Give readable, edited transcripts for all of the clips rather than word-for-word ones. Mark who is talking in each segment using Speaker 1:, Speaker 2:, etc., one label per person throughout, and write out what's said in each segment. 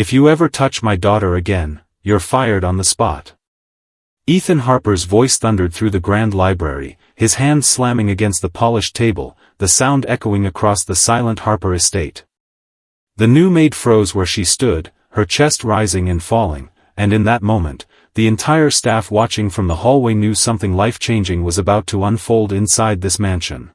Speaker 1: "If you ever touch my daughter again, you're fired on the spot." Ethan Harper's voice thundered through the grand library, his hand slamming against the polished table, the sound echoing across the silent Harper estate. The new maid froze where she stood, her chest rising and falling, and in that moment, the entire staff watching from the hallway knew something life-changing was about to unfold inside this mansion.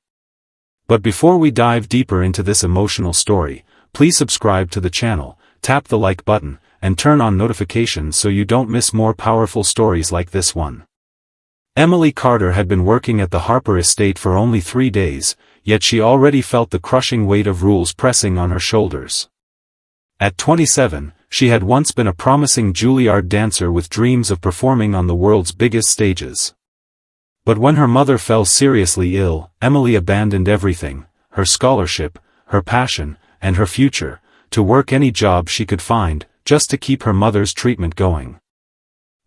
Speaker 1: But before we dive deeper into this emotional story, please subscribe to the channel, tap the like button, and turn on notifications so you don't miss more powerful stories like this one. Emily Carter had been working at the Harper estate for only 3 days, yet she already felt the crushing weight of rules pressing on her shoulders. At 27, she had once been a promising Juilliard dancer with dreams of performing on the world's biggest stages. But when her mother fell seriously ill, Emily abandoned everything, her scholarship, her passion, and her future, to work any job she could find, just to keep her mother's treatment going.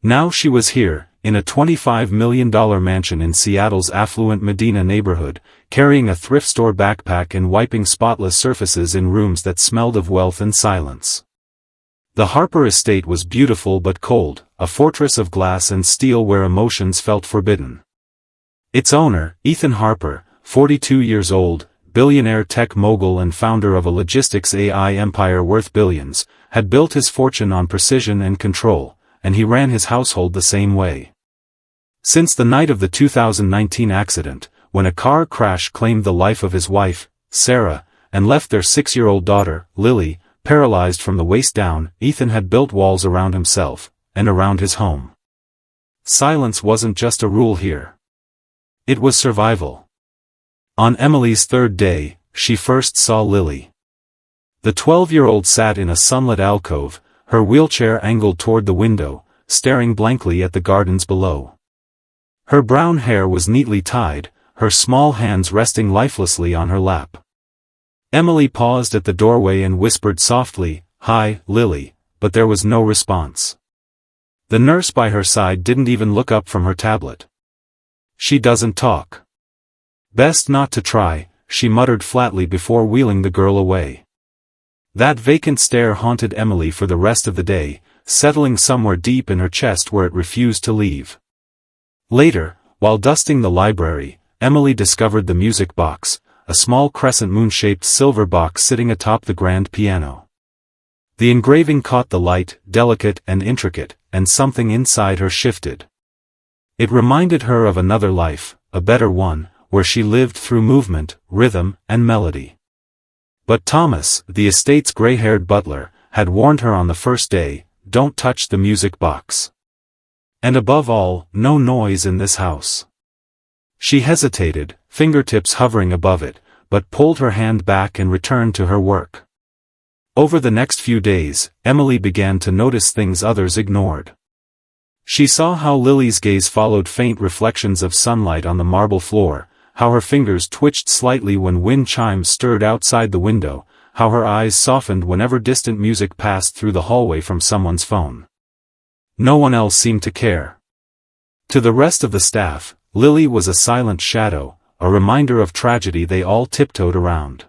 Speaker 1: Now she was here, in a $25 million mansion in Seattle's affluent Medina neighborhood, carrying a thrift store backpack and wiping spotless surfaces in rooms that smelled of wealth and silence. The Harper estate was beautiful but cold, a fortress of glass and steel where emotions felt forbidden. Its owner, Ethan Harper, 42 years old, billionaire tech mogul and founder of a logistics AI empire worth billions, had built his fortune on precision and control, and he ran his household the same way. Since the night of the 2019 accident, when a car crash claimed the life of his wife, Sarah, and left their 6-year-old daughter, Lily, paralyzed from the waist down, Ethan had built walls around himself, and around his home. Silence wasn't just a rule here. It was survival. On Emily's 3rd day, she first saw Lily. The 12-year-old sat in a sunlit alcove, her wheelchair angled toward the window, staring blankly at the gardens below. Her brown hair was neatly tied, her small hands resting lifelessly on her lap. Emily paused at the doorway and whispered softly, "Hi, Lily," but there was no response. The nurse by her side didn't even look up from her tablet. "She doesn't talk. Best not to try," she muttered flatly before wheeling the girl away. That vacant stare haunted Emily for the rest of the day, settling somewhere deep in her chest where it refused to leave. Later, while dusting the library, Emily discovered the music box, a small crescent moon-shaped silver box sitting atop the grand piano. The engraving caught the light, delicate and intricate, and something inside her shifted. It reminded her of another life, a better one, where she lived through movement, rhythm, and melody. But Thomas, the estate's gray-haired butler, had warned her on the first day, "Don't touch the music box. And above all, no noise in this house." She hesitated, fingertips hovering above it, but pulled her hand back and returned to her work. Over the next few days, Emily began to notice things others ignored. She saw how Lily's gaze followed faint reflections of sunlight on the marble floor, how her fingers twitched slightly when wind chimes stirred outside the window, how her eyes softened whenever distant music passed through the hallway from someone's phone. No one else seemed to care. To the rest of the staff, Lily was a silent shadow, a reminder of tragedy they all tiptoed around.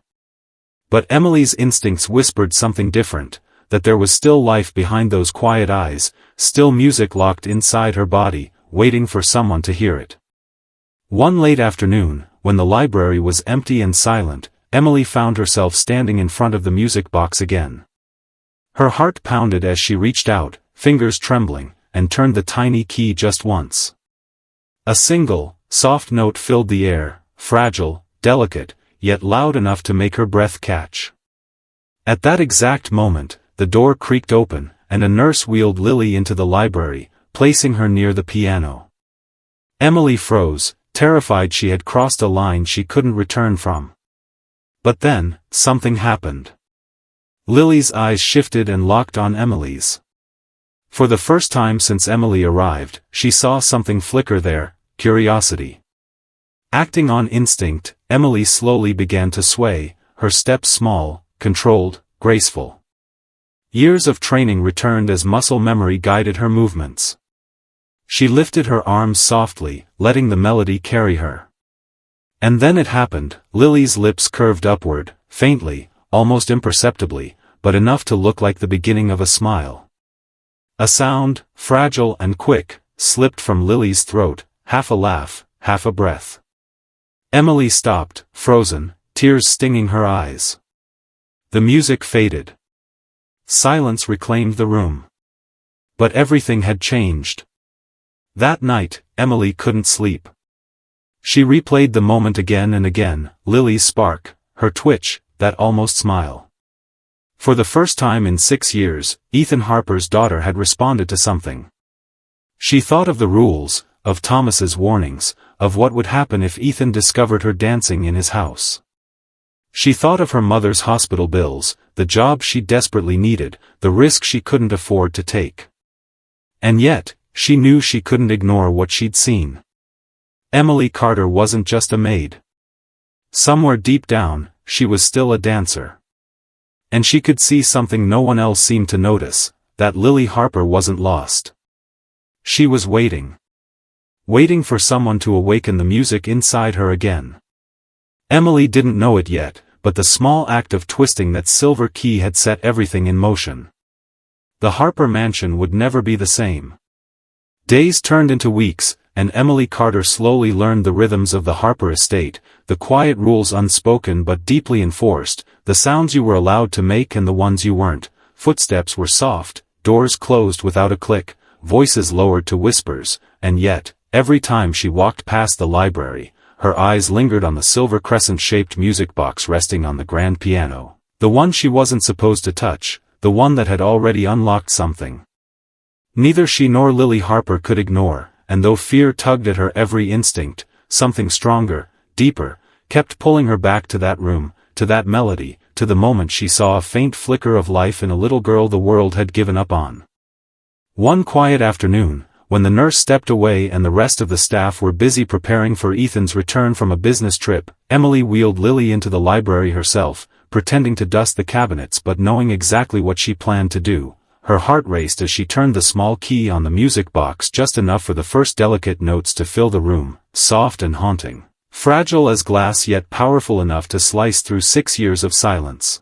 Speaker 1: But Emily's instincts whispered something different, that there was still life behind those quiet eyes, still music locked inside her body, waiting for someone to hear it. One late afternoon, when the library was empty and silent, Emily found herself standing in front of the music box again. Her heart pounded as she reached out, fingers trembling, and turned the tiny key just once. A single, soft note filled the air, fragile, delicate, yet loud enough to make her breath catch. At that exact moment, the door creaked open, and a nurse wheeled Lily into the library, placing her near the piano. Emily froze, terrified she had crossed a line she couldn't return from. But then, something happened. Lily's eyes shifted and locked on Emily's. For the first time since Emily arrived, she saw something flicker there, curiosity. Acting on instinct, Emily slowly began to sway, her steps small, controlled, graceful. Years of training returned as muscle memory guided her movements. She lifted her arms softly, letting the melody carry her. And then it happened, Lily's lips curved upward, faintly, almost imperceptibly, but enough to look like the beginning of a smile. A sound, fragile and quick, slipped from Lily's throat, half a laugh, half a breath. Emily stopped, frozen, tears stinging her eyes. The music faded. Silence reclaimed the room. But everything had changed. That night, Emily couldn't sleep. She replayed the moment again and again, Lily's spark, her twitch, that almost smile. For the first time in 6 years, Ethan Harper's daughter had responded to something. She thought of the rules, of Thomas's warnings, of what would happen if Ethan discovered her dancing in his house. She thought of her mother's hospital bills, the job she desperately needed, the risk she couldn't afford to take. And yet, she knew she couldn't ignore what she'd seen. Emily Carter wasn't just a maid. Somewhere deep down, she was still a dancer. And she could see something no one else seemed to notice, that Lily Harper wasn't lost. She was waiting. Waiting for someone to awaken the music inside her again. Emily didn't know it yet, but the small act of twisting that silver key had set everything in motion. The Harper mansion would never be the same. Days turned into weeks, and Emily Carter slowly learned the rhythms of the Harper estate, the quiet rules unspoken but deeply enforced, the sounds you were allowed to make and the ones you weren't. Footsteps were soft, doors closed without a click, voices lowered to whispers, and yet, every time she walked past the library, her eyes lingered on the silver crescent-shaped music box resting on the grand piano, the one she wasn't supposed to touch, the one that had already unlocked something. Neither she nor Lily Harper could ignore, and though fear tugged at her every instinct, something stronger, deeper, kept pulling her back to that room, to that melody, to the moment she saw a faint flicker of life in a little girl the world had given up on. One quiet afternoon, when the nurse stepped away and the rest of the staff were busy preparing for Ethan's return from a business trip, Emily wheeled Lily into the library herself, pretending to dust the cabinets but knowing exactly what she planned to do. Her heart raced as she turned the small key on the music box just enough for the first delicate notes to fill the room, soft and haunting, fragile as glass yet powerful enough to slice through 6 years of silence.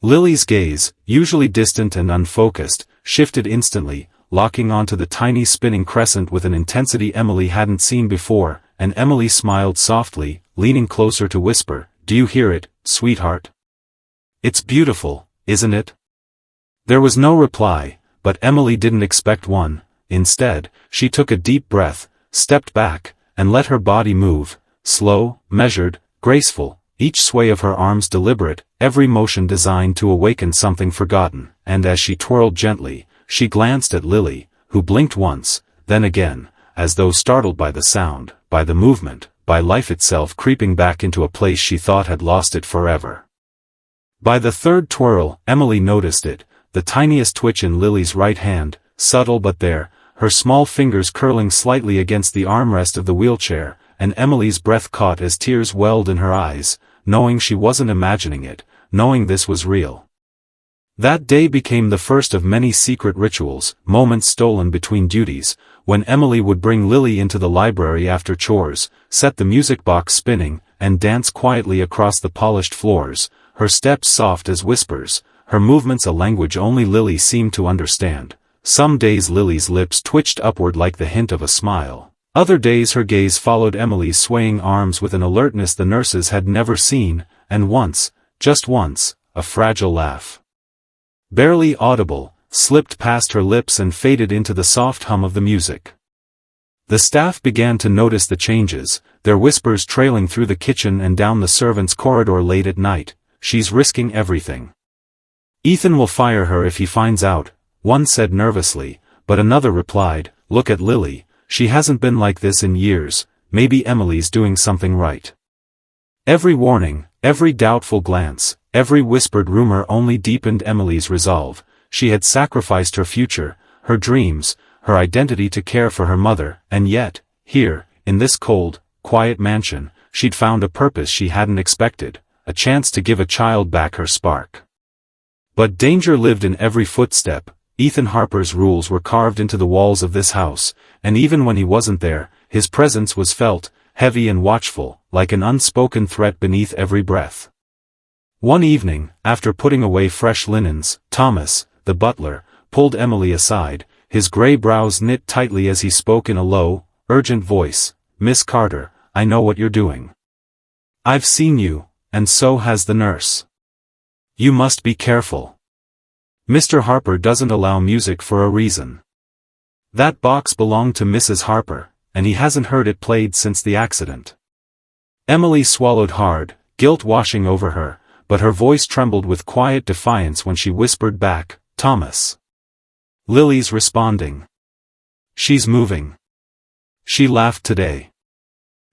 Speaker 1: Lily's gaze, usually distant and unfocused, shifted instantly, locking onto the tiny spinning crescent with an intensity Emily hadn't seen before, and Emily smiled softly, leaning closer to whisper, "Do you hear it, sweetheart? It's beautiful, isn't it?" There was no reply, but Emily didn't expect one. Instead, she took a deep breath, stepped back, and let her body move, slow, measured, graceful, each sway of her arms deliberate, every motion designed to awaken something forgotten, and as she twirled gently, she glanced at Lily, who blinked once, then again, as though startled by the sound, by the movement, by life itself creeping back into a place she thought had lost it forever. By the third twirl, Emily noticed it, the tiniest twitch in Lily's right hand, subtle but there, her small fingers curling slightly against the armrest of the wheelchair, and Emily's breath caught as tears welled in her eyes, knowing she wasn't imagining it, knowing this was real. That day became the first of many secret rituals, moments stolen between duties, when Emily would bring Lily into the library after chores, set the music box spinning, and dance quietly across the polished floors, her steps soft as whispers, her movements a language only Lily seemed to understand. Some days Lily's lips twitched upward like the hint of a smile. Other days her gaze followed Emily's swaying arms with an alertness the nurses had never seen, and once, just once, a fragile laugh, barely audible, slipped past her lips and faded into the soft hum of the music. The staff began to notice the changes, their whispers trailing through the kitchen and down the servants' corridor late at night. "She's risking everything. Ethan will fire her if he finds out," one said nervously, but another replied, "Look at Lily, she hasn't been like this in years, maybe Emily's doing something right." Every warning, every doubtful glance, every whispered rumor only deepened Emily's resolve. She had sacrificed her future, her dreams, her identity to care for her mother, and yet, here, in this cold, quiet mansion, she'd found a purpose she hadn't expected, a chance to give a child back her spark. But danger lived in every footstep. Ethan Harper's rules were carved into the walls of this house, and even when he wasn't there, his presence was felt, heavy and watchful, like an unspoken threat beneath every breath. One evening, after putting away fresh linens, Thomas, the butler, pulled Emily aside, his gray brows knit tightly as he spoke in a low, urgent voice. "Miss Carter, I know what you're doing. I've seen you, and so has the nurse. You must be careful. Mr. Harper doesn't allow music for a reason. That box belonged to Mrs. Harper, and he hasn't heard it played since the accident." Emily swallowed hard, guilt washing over her, but her voice trembled with quiet defiance when she whispered back, "Thomas. Lily's responding. She's moving. She laughed today."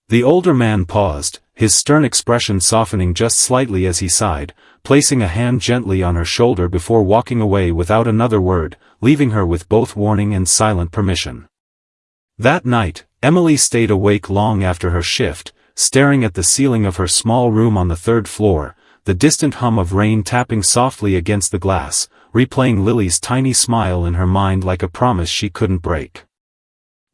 Speaker 1: The older man paused, his stern expression softening just slightly as he sighed, placing a hand gently on her shoulder before walking away without another word, leaving her with both warning and silent permission. That night, Emily stayed awake long after her shift, staring at the ceiling of her small room on the third floor, the distant hum of rain tapping softly against the glass, replaying Lily's tiny smile in her mind like a promise she couldn't break.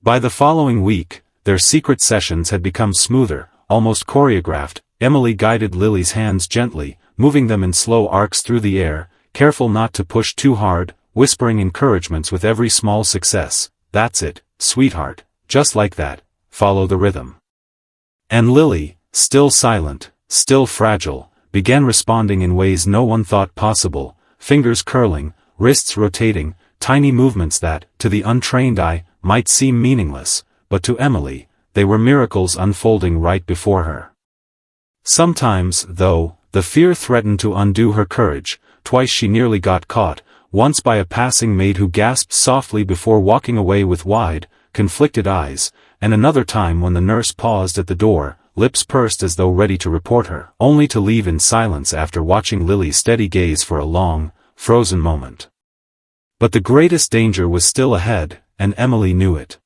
Speaker 1: By the following week, their secret sessions had become smoother, almost choreographed. Emily guided Lily's hands gently, moving them in slow arcs through the air, careful not to push too hard, whispering encouragements with every small success. "That's it, sweetheart, just like that, follow the rhythm." And Lily, still silent, still fragile, began responding in ways no one thought possible, fingers curling, wrists rotating, tiny movements that, to the untrained eye, might seem meaningless, but to Emily, they were miracles unfolding right before her. Sometimes, though, the fear threatened to undo her courage. Twice she nearly got caught, once by a passing maid who gasped softly before walking away with wide, conflicted eyes, and another time when the nurse paused at the door, lips pursed as though ready to report her, only to leave in silence after watching Lily's steady gaze for a long, frozen moment. But the greatest danger was still ahead, and Emily knew it.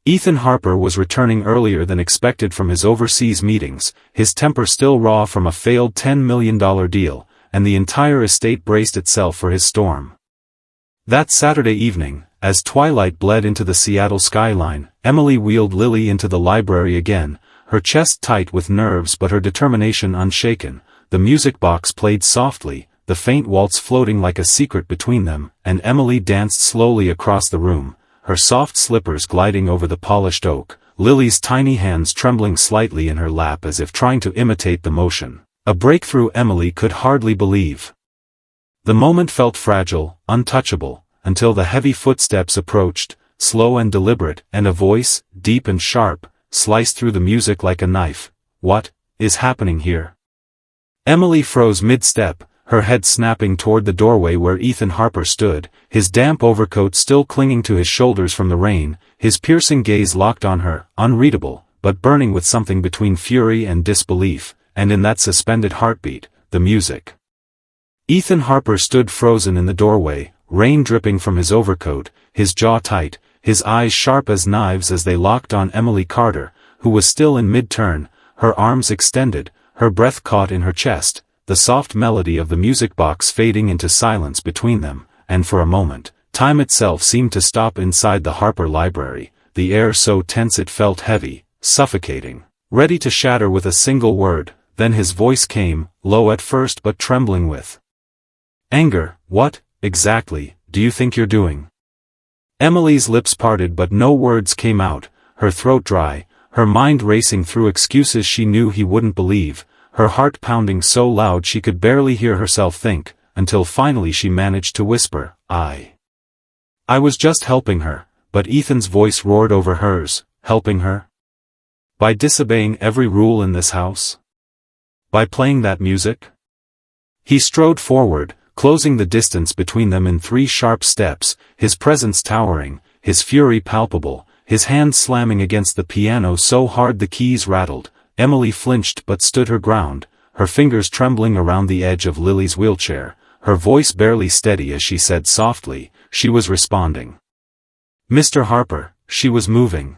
Speaker 1: Ethan Harper was returning earlier than expected from his overseas meetings, his temper still raw from a failed $10 million deal, and the entire estate braced itself for his storm. That Saturday evening, as twilight bled into the Seattle skyline, Emily wheeled Lily into the library again, her chest tight with nerves but her determination unshaken. The music box played softly, the faint waltz floating like a secret between them, and Emily danced slowly across the room, her soft slippers gliding over the polished oak, Lily's tiny hands trembling slightly in her lap as if trying to imitate the motion. A breakthrough Emily could hardly believe. The moment felt fragile, untouchable, until the heavy footsteps approached, slow and deliberate, and a voice, deep and sharp, sliced through the music like a knife. "What is happening here?" Emily froze mid-step, her head snapping toward the doorway where Ethan Harper stood, his damp overcoat still clinging to his shoulders from the rain, his piercing gaze locked on her, unreadable, but burning with something between fury and disbelief, and in that suspended heartbeat, the music. Ethan Harper stood frozen in the doorway, rain dripping from his overcoat, his jaw tight, his eyes sharp as knives as they locked on Emily Carter, who was still in mid-turn, her arms extended, her breath caught in her chest, the soft melody of the music box fading into silence between them, and for a moment, time itself seemed to stop inside the Harper library, the air so tense it felt heavy, suffocating, ready to shatter with a single word. Then his voice came, low at first but trembling with anger. "What, exactly, do you think you're doing?" Emily's lips parted but no words came out, her throat dry, her mind racing through excuses she knew he wouldn't believe, her heart pounding so loud she could barely hear herself think, until finally she managed to whisper, I was just helping her," but Ethan's voice roared over hers. "Helping her? By disobeying every rule in this house? By playing that music?" He strode forward, closing the distance between them in 3 sharp steps, his presence towering, his fury palpable, his hand slamming against the piano so hard the keys rattled. Emily flinched but stood her ground, her fingers trembling around the edge of Lily's wheelchair, her voice barely steady as she said softly, she was responding. "Mr. Harper, she was moving.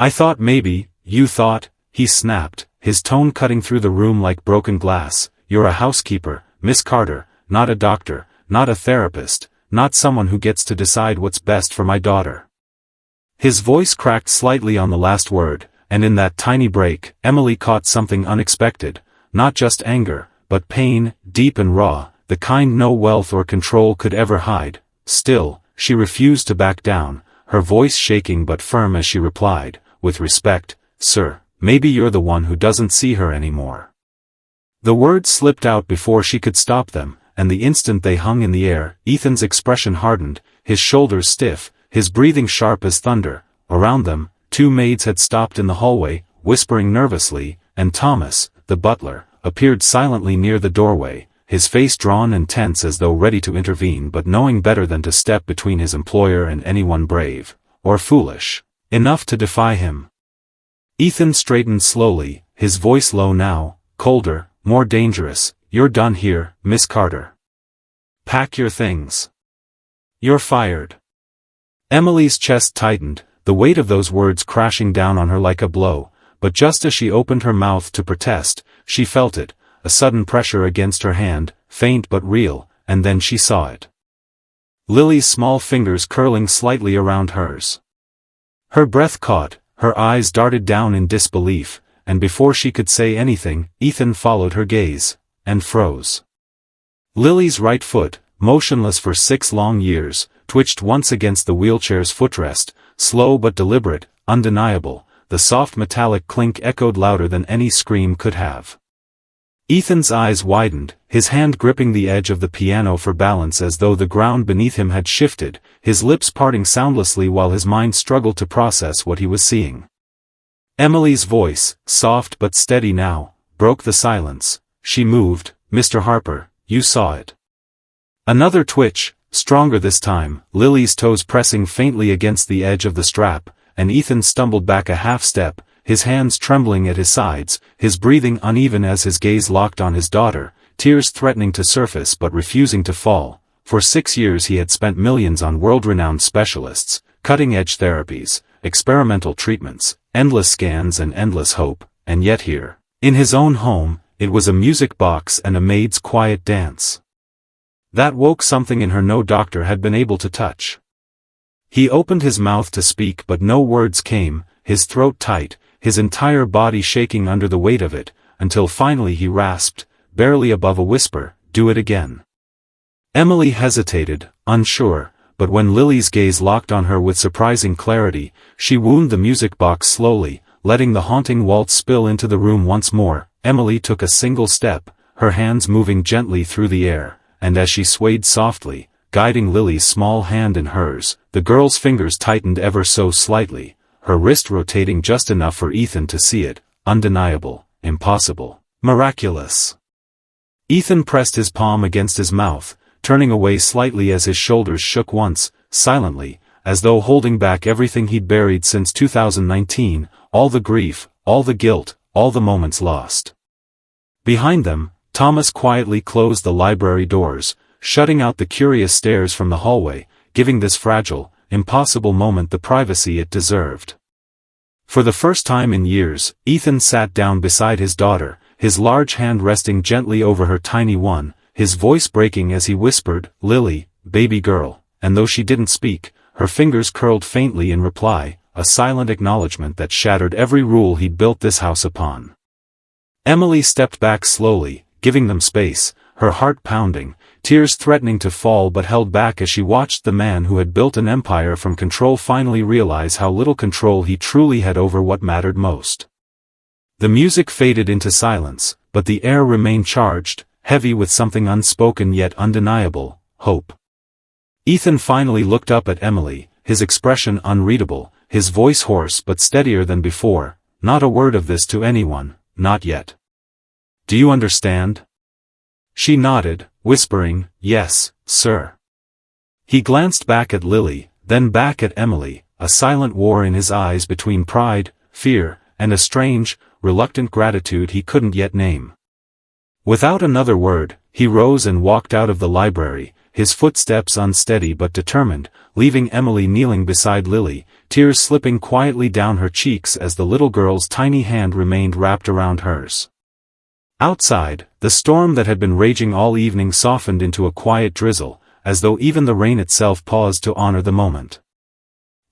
Speaker 1: I thought maybe, you thought," he snapped, his tone cutting through the room like broken glass, "you're a housekeeper, Miss Carter, not a doctor, not a therapist, not someone who gets to decide what's best for my daughter." His voice cracked slightly on the last word, and in that tiny break, Emily caught something unexpected, not just anger, but pain, deep and raw, the kind no wealth or control could ever hide. Still, she refused to back down, her voice shaking but firm as she replied, with respect, "Sir, maybe you're the one who doesn't see her anymore." The words slipped out before she could stop them, and the instant they hung in the air, Ethan's expression hardened, his shoulders stiff, his breathing sharp as thunder. Around them, 2 maids had stopped in the hallway, whispering nervously, and Thomas, the butler, appeared silently near the doorway, his face drawn and tense as though ready to intervene but knowing better than to step between his employer and anyone brave, or foolish, enough to defy him. Ethan straightened slowly, his voice low now, colder, more dangerous. "You're done here, Miss Carter. Pack your things. You're fired." Emily's chest tightened, the weight of those words crashing down on her like a blow, but just as she opened her mouth to protest, she felt it, a sudden pressure against her hand, faint but real, and then she saw it. Lily's small fingers curling slightly around hers. Her breath caught, her eyes darted down in disbelief, and before she could say anything, Ethan followed her gaze, and froze. Lily's right foot, motionless for 6 long years, twitched once against the wheelchair's footrest, slow but deliberate, undeniable. The soft metallic clink echoed louder than any scream could have. Ethan's eyes widened, his hand gripping the edge of the piano for balance as though the ground beneath him had shifted, his lips parting soundlessly while his mind struggled to process what he was seeing. Emily's voice, soft but steady now, broke the silence. She moved. "Mr. Harper, you saw it." Another twitch, stronger this time, Lily's toes pressing faintly against the edge of the strap, and Ethan stumbled back a half step, his hands trembling at his sides, his breathing uneven as his gaze locked on his daughter, tears threatening to surface but refusing to fall. For 6 years he had spent millions on world-renowned specialists, cutting-edge therapies, experimental treatments, endless scans and endless hope, and yet here, in his own home, it was a music box and a maid's quiet dance. That woke something in her no doctor had been able to touch. He opened his mouth to speak but no words came, his throat tight, his entire body shaking under the weight of it, until finally he rasped, barely above a whisper, "Do it again." Emily hesitated, unsure, but when Lily's gaze locked on her with surprising clarity, she wound the music box slowly, letting the haunting waltz spill into the room once more. Emily took a single step, her hands moving gently through the air, and as she swayed softly, guiding Lily's small hand in hers, the girl's fingers tightened ever so slightly, her wrist rotating just enough for Ethan to see it, undeniable, impossible, miraculous. Ethan pressed his palm against his mouth, turning away slightly as his shoulders shook once, silently, as though holding back everything he'd buried since 2019, all the grief, all the guilt, all the moments lost. Behind them, Thomas quietly closed the library doors, shutting out the curious stares from the hallway, giving this fragile, impossible moment the privacy it deserved. For the first time in years, Ethan sat down beside his daughter, his large hand resting gently over her tiny one, his voice breaking as he whispered, "Lily, baby girl," and though she didn't speak, her fingers curled faintly in reply, a silent acknowledgement that shattered every rule he'd built this house upon. Emily stepped back slowly, giving them space, her heart pounding, tears threatening to fall but held back as she watched the man who had built an empire from control finally realize how little control he truly had over what mattered most. The music faded into silence, but the air remained charged, heavy with something unspoken yet undeniable, hope. Ethan finally looked up at Emily, his expression unreadable, his voice hoarse but steadier than before. "Not a word of this to anyone, not yet. Do you understand?" She nodded, whispering, "Yes, sir." He glanced back at Lily, then back at Emily, a silent war in his eyes between pride, fear, and a strange, reluctant gratitude he couldn't yet name. Without another word, he rose and walked out of the library, his footsteps unsteady but determined, leaving Emily kneeling beside Lily, tears slipping quietly down her cheeks as the little girl's tiny hand remained wrapped around hers. Outside, the storm that had been raging all evening softened into a quiet drizzle, as though even the rain itself paused to honor the moment.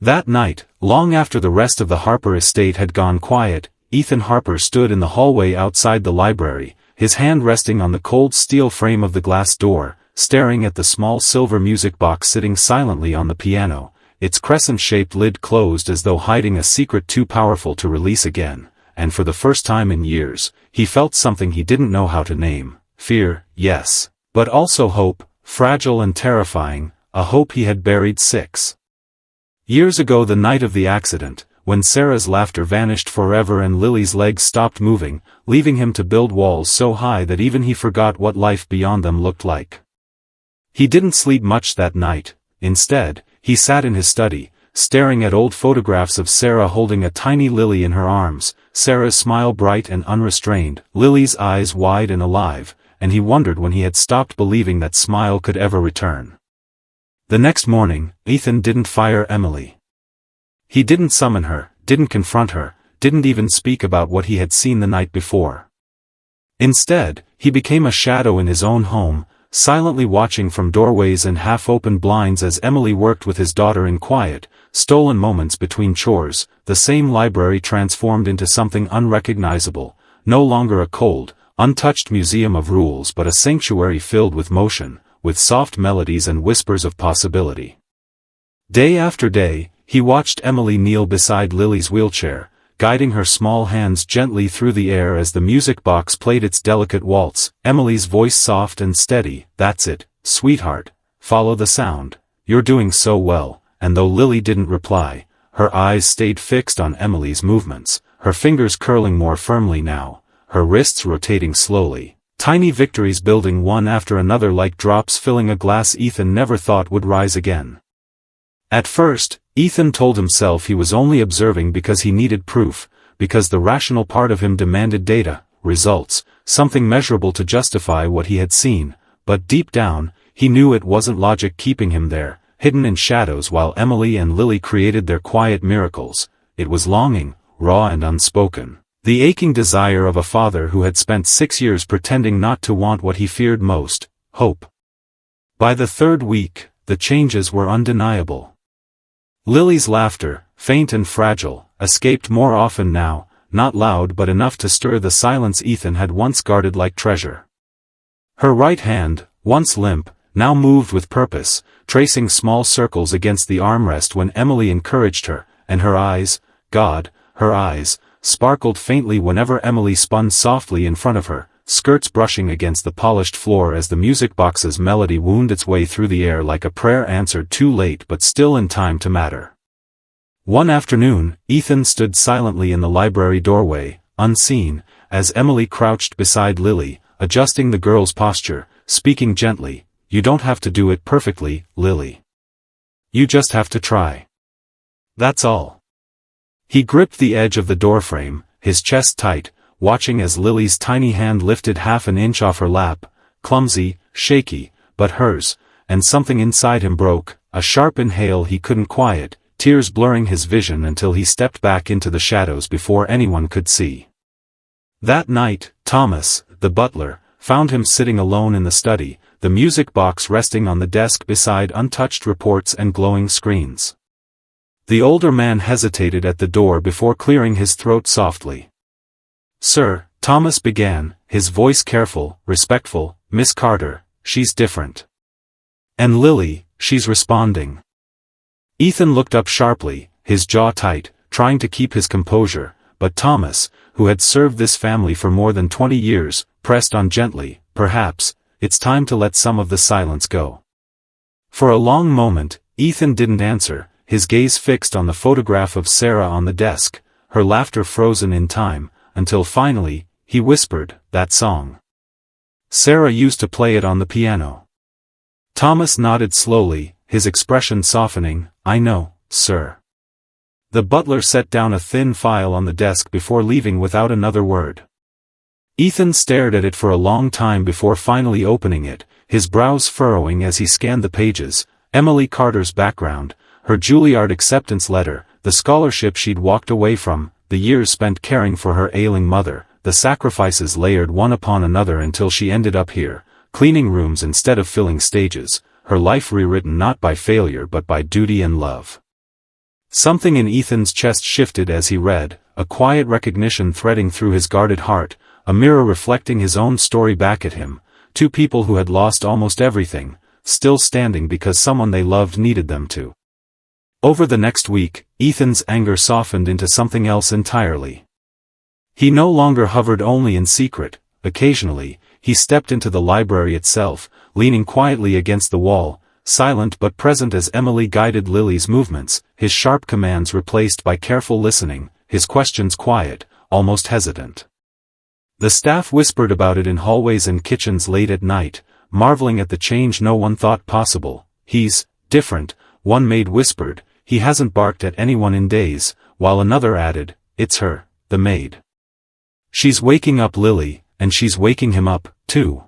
Speaker 1: That night, long after the rest of the Harper estate had gone quiet, Ethan Harper stood in the hallway outside the library, his hand resting on the cold steel frame of the glass door, staring at the small silver music box sitting silently on the piano, its crescent-shaped lid closed as though hiding a secret too powerful to release again, and for the first time in years, he felt something he didn't know how to name. Fear, yes, but also hope, fragile and terrifying, a hope he had buried 6 years ago, the night of the accident, when Sarah's laughter vanished forever and Lily's legs stopped moving, leaving him to build walls so high that even he forgot what life beyond them looked like. He didn't sleep much that night. Instead, he sat in his study, staring at old photographs of Sarah holding a tiny Lily in her arms, Sarah's smile bright and unrestrained, Lily's eyes wide and alive, and he wondered when he had stopped believing that smile could ever return. The next morning, Ethan didn't fire Emily. He didn't summon her, didn't confront her, didn't even speak about what he had seen the night before. Instead, he became a shadow in his own home, silently watching from doorways and half-open blinds as Emily worked with his daughter in quiet, stolen moments between chores. The same library transformed into something unrecognizable, no longer a cold, untouched museum of rules but a sanctuary filled with motion, with soft melodies and whispers of possibility. Day after day, he watched Emily kneel beside Lily's wheelchair, guiding her small hands gently through the air as the music box played its delicate waltz, Emily's voice soft and steady. "That's it, sweetheart, follow the sound, you're doing so well," and though Lily didn't reply, her eyes stayed fixed on Emily's movements, her fingers curling more firmly now, her wrists rotating slowly, tiny victories building one after another like drops filling a glass Ethan never thought would rise again. At first, Ethan told himself he was only observing because he needed proof, because the rational part of him demanded data, results, something measurable to justify what he had seen, but deep down, he knew it wasn't logic keeping him there, hidden in shadows while Emily and Lily created their quiet miracles. It was longing, raw and unspoken, the aching desire of a father who had spent 6 years pretending not to want what he feared most, hope. By the 3rd week, the changes were undeniable. Lily's laughter, faint and fragile, escaped more often now, not loud but enough to stir the silence Ethan had once guarded like treasure. Her right hand, once limp, now moved with purpose, tracing small circles against the armrest when Emily encouraged her, and her eyes, God, her eyes, sparkled faintly whenever Emily spun softly in front of her, skirts brushing against the polished floor as the music box's melody wound its way through the air like a prayer answered too late but still in time to matter. One afternoon, Ethan stood silently in the library doorway, unseen, as Emily crouched beside Lily, adjusting the girl's posture, speaking gently, "You don't have to do it perfectly, Lily. You just have to try. That's all." He gripped the edge of the doorframe, his chest tight, watching as Lily's tiny hand lifted half an inch off her lap, clumsy, shaky, but hers, and something inside him broke, a sharp inhale he couldn't quiet, tears blurring his vision until he stepped back into the shadows before anyone could see. That night, Thomas, the butler, found him sitting alone in the study, the music box resting on the desk beside untouched reports and glowing screens. The older man hesitated at the door before clearing his throat softly. "Sir," Thomas began, his voice careful, respectful, "Miss Carter, she's different. And Lily, she's responding." Ethan looked up sharply, his jaw tight, trying to keep his composure, but Thomas, who had served this family for more than 20 years, pressed on gently, "Perhaps, it's time to let some of the silence go." For a long moment, Ethan didn't answer, his gaze fixed on the photograph of Sarah on the desk, her laughter frozen in time, until finally, he whispered, "That song. Sarah used to play it on the piano." Thomas nodded slowly, his expression softening, "I know, sir." The butler set down a thin file on the desk before leaving without another word. Ethan stared at it for a long time before finally opening it, his brows furrowing as he scanned the pages. Emily Carter's background, her Juilliard acceptance letter, the scholarship she'd walked away from, the years spent caring for her ailing mother, the sacrifices layered one upon another until she ended up here, cleaning rooms instead of filling stages, her life rewritten not by failure but by duty and love. Something in Ethan's chest shifted as he read, a quiet recognition threading through his guarded heart, a mirror reflecting his own story back at him, two people who had lost almost everything, still standing because someone they loved needed them to. Over the next week, Ethan's anger softened into something else entirely. He no longer hovered only in secret. Occasionally, he stepped into the library itself, leaning quietly against the wall, silent but present as Emily guided Lily's movements, his sharp commands replaced by careful listening, his questions quiet, almost hesitant. The staff whispered about it in hallways and kitchens late at night, marveling at the change no one thought possible. "He's different," one maid whispered, "he hasn't barked at anyone in days," while another added, "It's her, the maid. She's waking up Lily, and she's waking him up, too."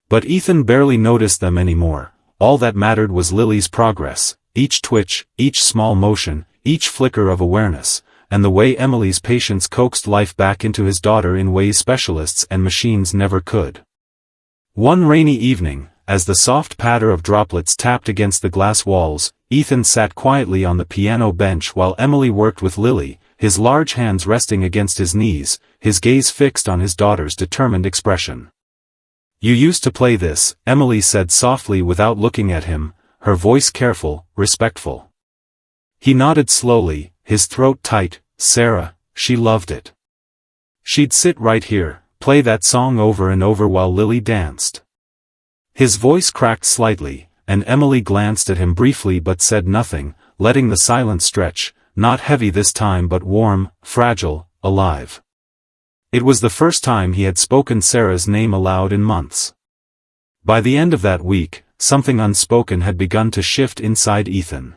Speaker 1: But Ethan barely noticed them anymore. All that mattered was Lily's progress, each twitch, each small motion, each flicker of awareness, and the way Emily's patience coaxed life back into his daughter in ways specialists and machines never could. One rainy evening, as the soft patter of droplets tapped against the glass walls, Ethan sat quietly on the piano bench while Emily worked with Lily, his large hands resting against his knees, his gaze fixed on his daughter's determined expression. "You used to play this," Emily said softly without looking at him, her voice careful, respectful. He nodded slowly, his throat tight. "Sarah, she loved it. She'd sit right here, play that song over and over while Lily danced." His voice cracked slightly, and Emily glanced at him briefly but said nothing, letting the silence stretch, not heavy this time but warm, fragile, alive. It was the first time he had spoken Sarah's name aloud in months. By the end of that week, something unspoken had begun to shift inside Ethan.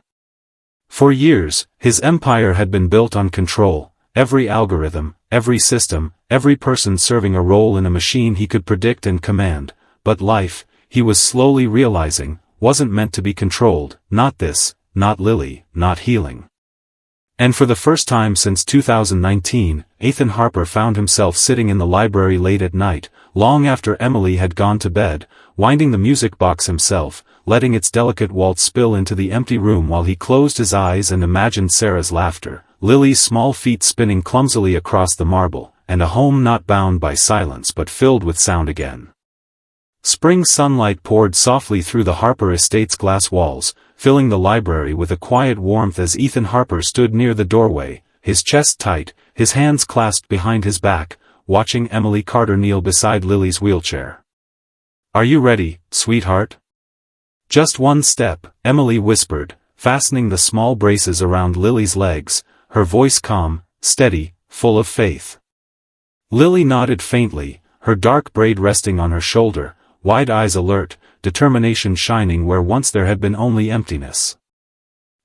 Speaker 1: For years, his empire had been built on control, every algorithm, every system, every person serving a role in a machine he could predict and command, but life, he was slowly realizing, wasn't meant to be controlled, not this, not Lily, not healing. And for the first time since 2019, Ethan Harper found himself sitting in the library late at night, long after Emily had gone to bed, winding the music box himself, letting its delicate waltz spill into the empty room while he closed his eyes and imagined Sarah's laughter, Lily's small feet spinning clumsily across the marble, and a home not bound by silence but filled with sound again. Spring sunlight poured softly through the Harper estate's glass walls, filling the library with a quiet warmth as Ethan Harper stood near the doorway, his chest tight, his hands clasped behind his back, watching Emily Carter kneel beside Lily's wheelchair. "Are you ready, sweetheart?" "Just one step," Emily whispered, fastening the small braces around Lily's legs, her voice calm, steady, full of faith. Lily nodded faintly, her dark braid resting on her shoulder, wide eyes alert, determination shining where once there had been only emptiness.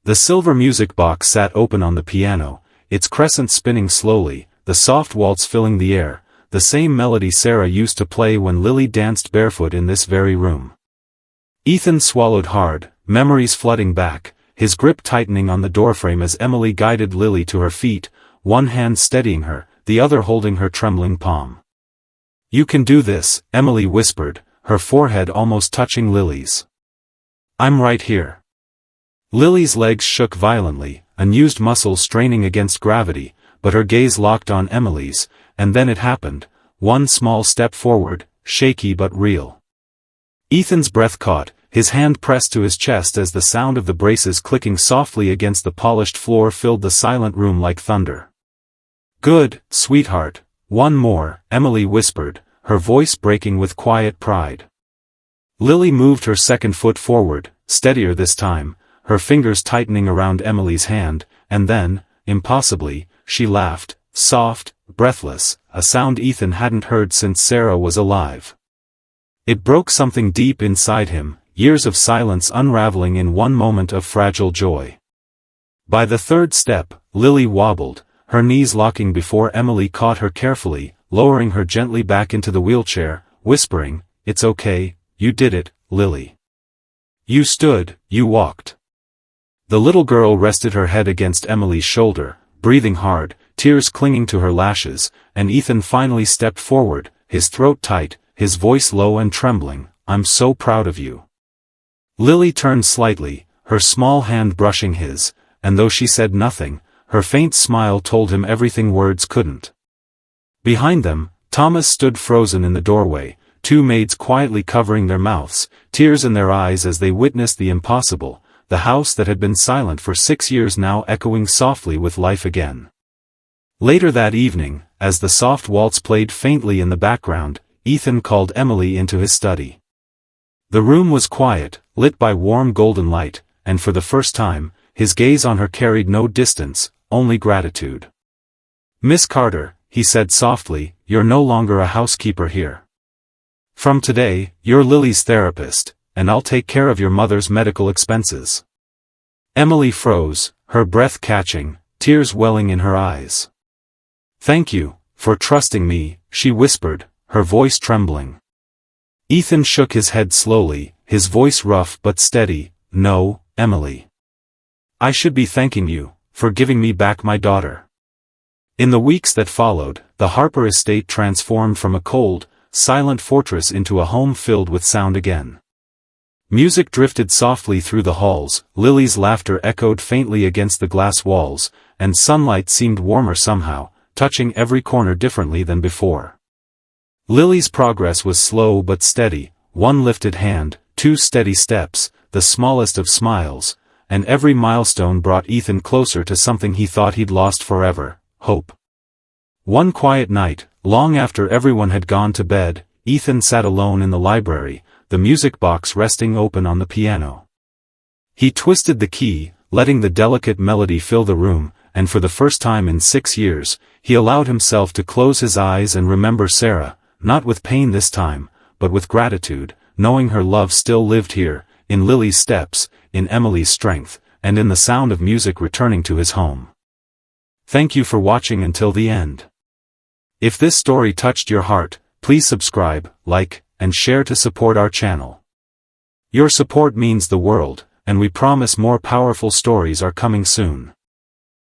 Speaker 1: The silver music box sat open on the piano, its crescent spinning slowly, the soft waltz filling the air, the same melody Sarah used to play when Lily danced barefoot in this very room. Ethan swallowed hard, memories flooding back, his grip tightening on the doorframe as Emily guided Lily to her feet, one hand steadying her, the other holding her trembling palm. "You can do this," Emily whispered, her forehead almost touching Lily's. "I'm right here." Lily's legs shook violently, unused muscles straining against gravity, but her gaze locked on Emily's, and then it happened, one small step forward, shaky but real. Ethan's breath caught, his hand pressed to his chest as the sound of the braces clicking softly against the polished floor filled the silent room like thunder. "Good, sweetheart, one more," Emily whispered, her voice breaking with quiet pride. Lily moved her second foot forward, steadier this time, her fingers tightening around Emily's hand, and then, impossibly, she laughed, soft, breathless, a sound Ethan hadn't heard since Sarah was alive. It broke something deep inside him, years of silence unraveling in one moment of fragile joy. By the third step, Lily wobbled, her knees locking before Emily caught her carefully, lowering her gently back into the wheelchair, whispering, "It's okay, you did it, Lily. You stood, you walked." The little girl rested her head against Emily's shoulder, breathing hard, tears clinging to her lashes, and Ethan finally stepped forward, his throat tight, his voice low and trembling, "I'm so proud of you." Lily turned slightly, her small hand brushing his, and though she said nothing, her faint smile told him everything words couldn't. Behind them, Thomas stood frozen in the doorway, two maids quietly covering their mouths, tears in their eyes as they witnessed the impossible, the house that had been silent for 6 years now echoing softly with life again. Later that evening, as the soft waltz played faintly in the background, Ethan called Emily into his study. The room was quiet, lit by warm golden light, and for the first time, his gaze on her carried no distance, only gratitude. "Miss Carter," he said softly, "you're no longer a housekeeper here. From today, you're Lily's therapist, and I'll take care of your mother's medical expenses." Emily froze, her breath catching, tears welling in her eyes. "Thank you, for trusting me," she whispered, her voice trembling. Ethan shook his head slowly, his voice rough but steady. "No, Emily. I should be thanking you, for giving me back my daughter." In the weeks that followed, the Harper estate transformed from a cold, silent fortress into a home filled with sound again. Music drifted softly through the halls, Lily's laughter echoed faintly against the glass walls, and sunlight seemed warmer somehow, touching every corner differently than before. Lily's progress was slow but steady, one lifted hand, 2 steady steps, the smallest of smiles, and every milestone brought Ethan closer to something he thought he'd lost forever: hope. One quiet night, long after everyone had gone to bed, Ethan sat alone in the library, the music box resting open on the piano. He twisted the key, letting the delicate melody fill the room, and for the first time in 6 years, he allowed himself to close his eyes and remember Sarah, not with pain this time, but with gratitude, knowing her love still lived here, in Lily's steps, in Emily's strength, and in the sound of music returning to his home. Thank you for watching until the end. If this story touched your heart, please subscribe, like, and share to support our channel. Your support means the world, and we promise more powerful stories are coming soon.